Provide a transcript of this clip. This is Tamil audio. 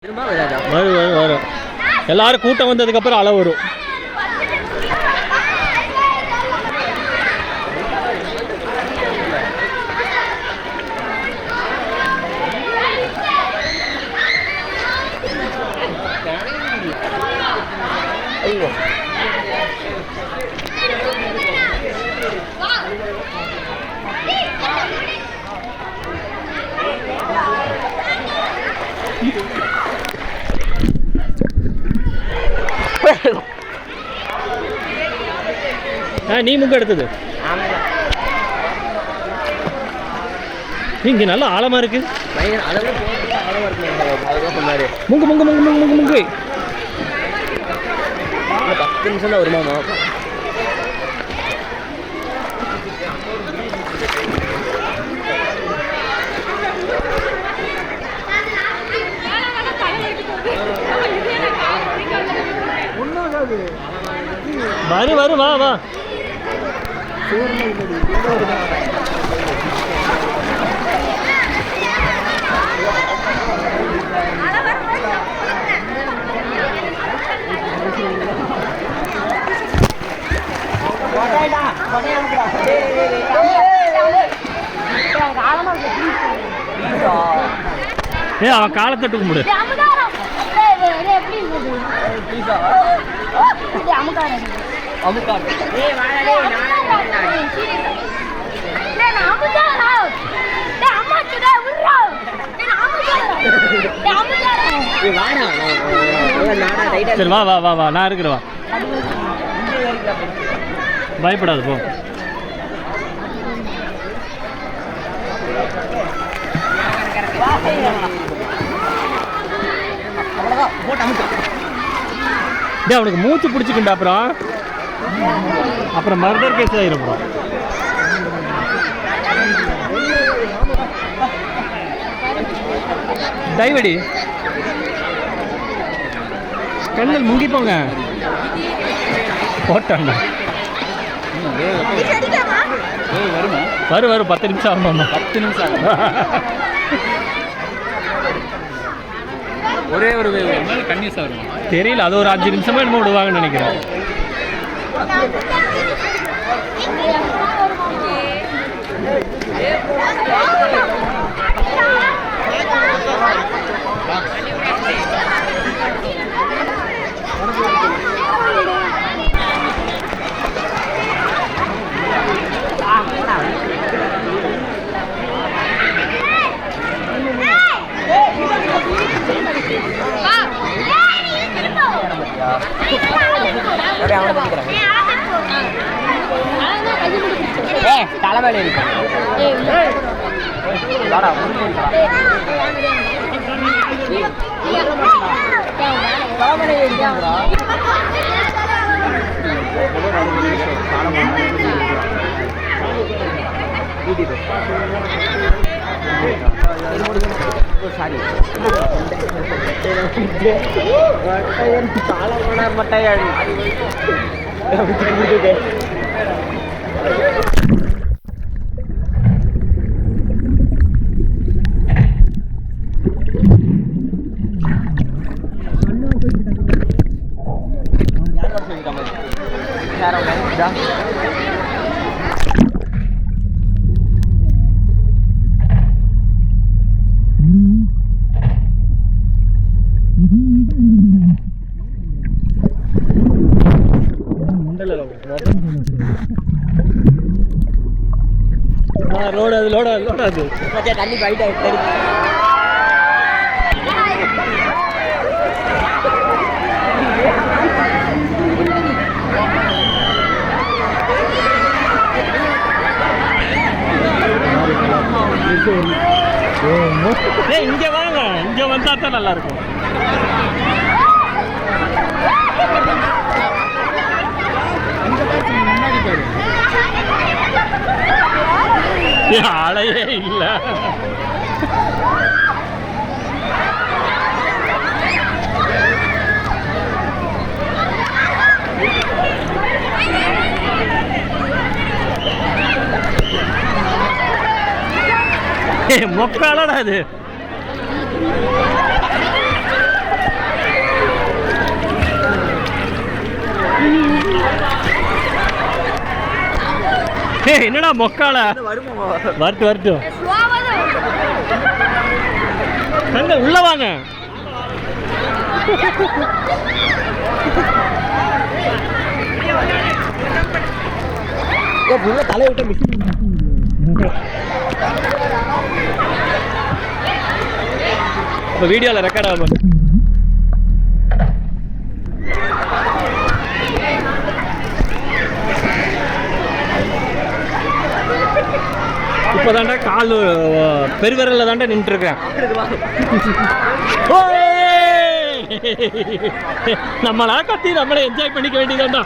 வரும் வரும் வரும். எல்லாரும் கூட்டம் வந்ததுக்கப்புறம் அலை வரும். நீ முங்க எடுத்தது இங்க நல்ல ஆழமா இருக்கு. முங்கு முங்கு முங்கு முங்கு முங்கு முங்கு 10 நிமிஷம் தான் வருமாமா. வரு வரு வா வா. அவன் காலத்தட்டு கும்பிடு. சரி வா வா வா வா, நான் இருக்கிறேன் வா. பயப்படாது போ. அவனுக்கு மூச்சு பிடிச்சிக்கிண்டா அப்புறம் மர்டர் கேஸ் ஆயிரும். டைவடி கண்ணல் முங்கி போங்க போட்டாங்க. வரும் வரும் 10 நிமிஷம் ஆகுமாம்மா. 10 நிமிஷம் ஆகும். ஒரே ஒரு கன்னியூஸாக வரும் தெரியல. அது ஒரு 5 நிமிஷமா என்னமோ விடுவாங்கன்னு நினைக்கிறேன். தலைமையில இருக்கு லோடாது லோடாது லோடாது தண்ணி பைட் ஆகிட்டு இங்க வாங்க. இங்க வந்தா தான் நல்லா இருக்கும். ஆளையே இல்ல. மொக்காலடா அது. என்னடா மொக்கால வரட்டு வரட்டும் கண்ட உள்ள வாங்க தலை விட்ட இப்போ வீடியோவில் ரெக்கார்ட் ஆகும் இப்போ தாண்டா கால் பெருவிரலில் தாண்டா நின்றுருக்கேன் நம்மளா கத்தி நம்மளை என்ஜாய் பண்ணிக்க வேண்டியதாண்டா